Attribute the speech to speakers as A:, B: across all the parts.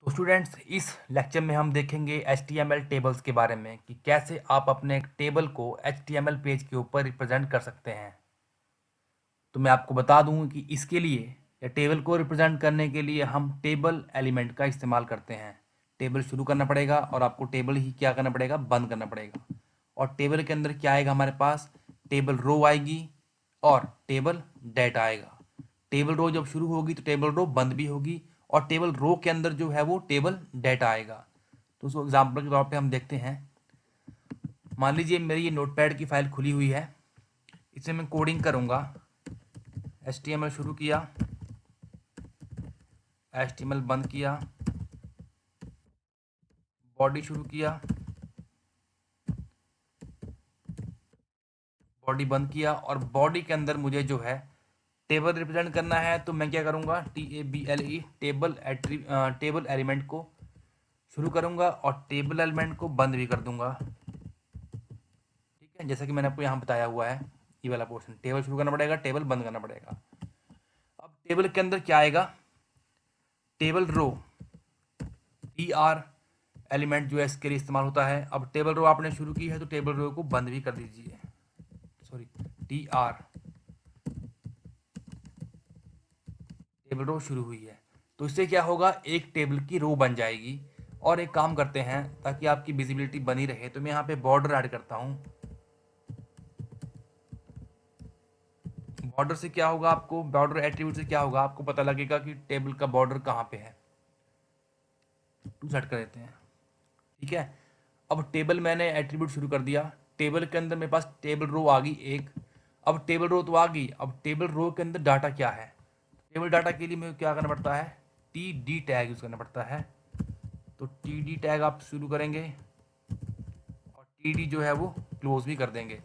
A: तो स्टूडेंट्स, इस लेक्चर में हम देखेंगे HTML टेबल्स के बारे में कि कैसे आप अपने एक टेबल को HTML पेज के ऊपर रिप्रेजेंट कर सकते हैं। तो मैं आपको बता दूं कि इसके लिए या टेबल को रिप्रेजेंट करने के लिए हम टेबल एलिमेंट का इस्तेमाल करते हैं। टेबल शुरू करना पड़ेगा और आपको टेबल ही क्या करना पड़ेगा, बंद करना पड़ेगा। और टेबल के अंदर क्या आएगा हमारे पास, टेबल रो आएगी और टेबल डेटा आएगा। टेबल रो जब शुरू होगी तो टेबल रो बंद भी होगी और टेबल रो के अंदर जो है वो टेबल डेटा आएगा। तो उसको एग्जाम्पल के तौर पे हम देखते हैं। मान लीजिए मेरी ये नोटपैड की फाइल खुली हुई है, इसे मैं कोडिंग करूँगा। HTML शुरू किया, HTML बंद किया, बॉडी शुरू किया, बॉडी बंद किया और बॉडी के अंदर मुझे जो है टेबल रिप्रेजेंट करना है। तो मैं क्या करूँगा, TABLE टेबल एलिमेंट को शुरू करूँगा और टेबल एलिमेंट को बंद भी कर दूंगा। ठीक है, जैसा कि मैंने आपको यहाँ बताया हुआ है, ये वाला पोर्शन टेबल शुरू करना पड़ेगा, टेबल बंद करना पड़ेगा। अब टेबल के अंदर क्या आएगा, टेबल रो, TR एलिमेंट जो है इसके लिए इस्तेमाल होता है। अब टेबल रो आपने शुरू की है तो टेबल रो को बंद भी कर दीजिए। सॉरी, TR टेबल रो शुरू हुई है तो इससे क्या होगा, एक टेबल की रो बन जाएगी। और एक काम करते हैं ताकि आपकी विजिबिलिटी बनी रहे, तो मैं यहाँ पे बॉर्डर ऐड करता हूँ। बॉर्डर से क्या होगा, आपको बॉर्डर एट्रीब्यूट से क्या होगा, आपको पता लगेगा कि टेबल का बॉर्डर कहाँ पे है। टू सेट कर देते हैं। ठीक है, अब टेबल मैंने एट्रीब्यूट शुरू कर दिया। टेबल के अंदर मेरे पास टेबल रो आ गई एक। अब टेबल रो तो आ गई, अब टेबल रो के अंदर डाटा क्या है। टेबल डाटा के लिए मुझे क्या करना पड़ता है, TD टैग यूज़ करना पड़ता है। तो TD टैग आप शुरू करेंगे और TD जो है वो क्लोज भी कर देंगे।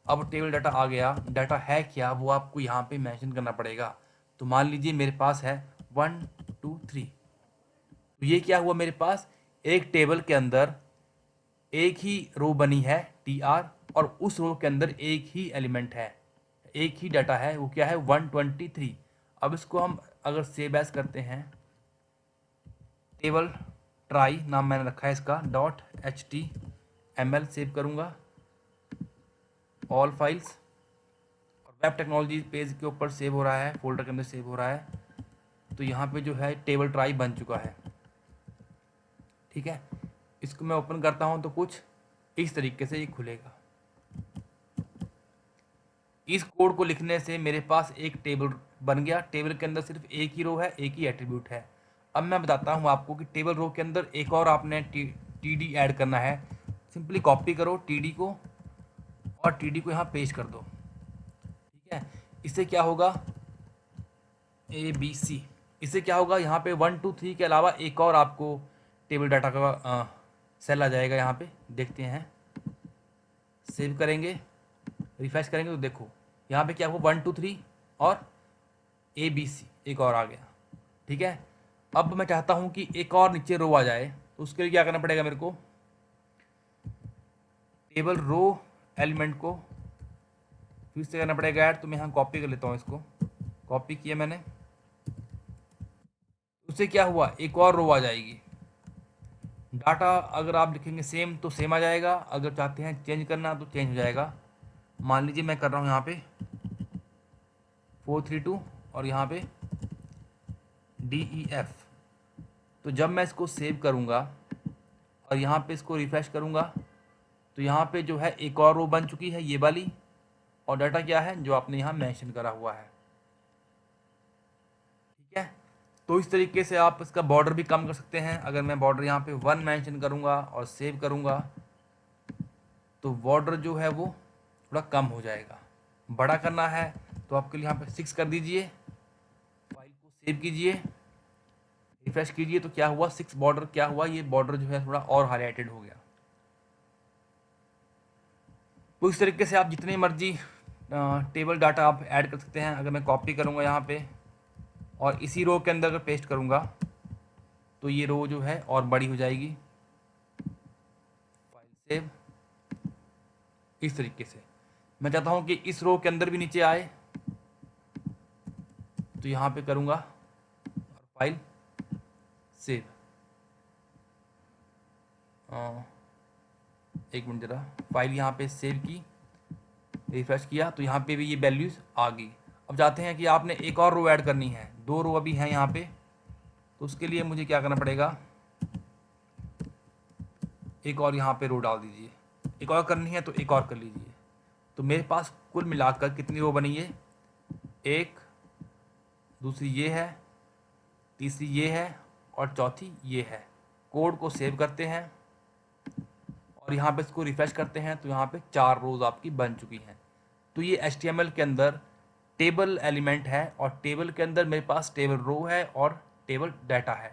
A: अब टेबल डाटा आ गया, डाटा है क्या वो आपको यहाँ पे मेंशन करना पड़ेगा। तो मान लीजिए मेरे पास है 1 2 3। तो ये क्या हुआ, मेरे पास एक टेबल के अंदर एक ही रो बनी है TR, और उस रो के अंदर एक ही एलिमेंट है, एक ही डाटा है, वो क्या है 123। अब इसको हम अगर सेव एज करते हैं, टेबल ट्राई नाम मैंने रखा है इसका, .html सेव करूँगा ऑल फाइल्स। और वेब टेक्नोलॉजी पेज के ऊपर सेव हो रहा है, फोल्डर के अंदर सेव हो रहा है। तो यहाँ पे जो है टेबल ट्राई बन चुका है। ठीक है, इसको मैं ओपन करता हूँ तो कुछ इस तरीके से ये खुलेगा। इस कोड को लिखने से मेरे पास एक टेबल बन गया। टेबल के अंदर सिर्फ एक ही रो है, एक ही एट्रीब्यूट है। अब मैं बताता हूँ आपको कि टेबल रो के अंदर एक और आपने TD ऐड करना है। सिंपली कॉपी करो TD को और TD को यहाँ पेस्ट कर दो। ठीक है, इससे क्या होगा, ABC, इससे क्या होगा, यहाँ पे 1 2 3 के अलावा एक और आपको टेबल डाटा का सेल आ जाएगा। यहाँ पे देखते हैं, सेव करेंगे, रिफ्रेश करेंगे तो देखो यहाँ पे क्या हुआ, 1 2 3 और ABC एक और आ गया। ठीक है, अब मैं चाहता हूँ कि एक और नीचे रो आ जाए, तो उसके लिए क्या करना पड़ेगा मेरे को, टेबल रो एलिमेंट को फिर से करना पड़ेगा ऐड। तो मैं यहाँ कॉपी कर लेता हूँ, इसको कॉपी किया मैंने, उससे क्या हुआ, एक और रो आ जाएगी। डाटा अगर आप लिखेंगे सेम तो सेम आ जाएगा, अगर चाहते हैं चेंज करना तो चेंज हो जाएगा। मान लीजिए मैं कर रहा हूँ यहाँ पे 432 और यहाँ पे DEF। तो जब मैं इसको सेव करूँगा और यहाँ पे इसको रिफ्रेश करूँगा तो यहाँ पे जो है एक और रो बन चुकी है, ये वाली। और डाटा क्या है जो आपने यहाँ मेंशन करा हुआ है। ठीक है, तो इस तरीके से आप इसका बॉर्डर भी कम कर सकते हैं। अगर मैं बॉर्डर यहाँ पे 1 मेंशन करूँगा और सेव करूँगा तो बॉर्डर जो है वो थोड़ा कम हो जाएगा। बड़ा करना है तो आपके लिए यहाँ पे 6 कर दीजिए, फाइल को सेव कीजिए, रिफ्रेश कीजिए तो क्या हुआ, 6 बॉर्डर क्या हुआ, ये बॉर्डर जो है थोड़ा और हाईलाइटेड हो गया। तो इस तरीके से आप जितने मर्जी टेबल डाटा आप ऐड कर सकते हैं। अगर मैं कॉपी करूँगा यहाँ पे और इसी रो के अंदर अगर पेस्ट करूँगा तो ये रो जो है और बड़ी हो जाएगी। फाइल सेव, इस तरीके से मैं चाहता हूँ कि इस रो के अंदर भी नीचे आए, तो यहाँ पे करूँगा और फाइल सेव। एक मिनट ज़रा, फाइल यहाँ पे सेव की, रिफ्रेश किया तो यहाँ पे भी ये वैल्यूज़ आ गई। अब चाहते हैं कि आपने एक और रो ऐड करनी है, 2 रो अभी हैं यहाँ पे, तो उसके लिए मुझे क्या करना पड़ेगा, एक और यहाँ पे रो डाल दीजिए। एक और करनी है तो एक और कर लीजिए। तो मेरे पास कुल मिलाकर कितनी रो बनी है, एक, दूसरी ये है, तीसरी ये है और चौथी ये है। कोड को सेव करते हैं और यहाँ पे इसको रिफ्रेश करते हैं तो यहाँ पे 4 रोज आपकी बन चुकी हैं। तो ये HTML के अंदर टेबल एलिमेंट है और टेबल के अंदर मेरे पास टेबल रो है और टेबल डाटा है।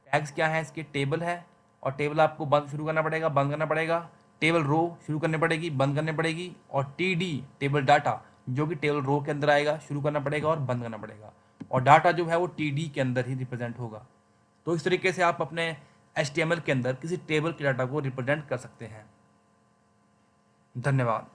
A: टैग्स क्या है इसके, टेबल है, और टेबल आपको बंद शुरू करना पड़ेगा, बंद करना पड़ेगा, टेबल रो शुरू करनी पड़ेगी, बंद करनी पड़ेगी, और TD टेबल डाटा जो कि टेबल रो के अंदर आएगा, शुरू करना पड़ेगा और बंद करना पड़ेगा, और डाटा जो है वो TD के अंदर ही रिप्रेजेंट होगा। तो इस तरीके से आप अपने HTML के अंदर किसी टेबल के डाटा को रिप्रेजेंट कर सकते हैं। धन्यवाद।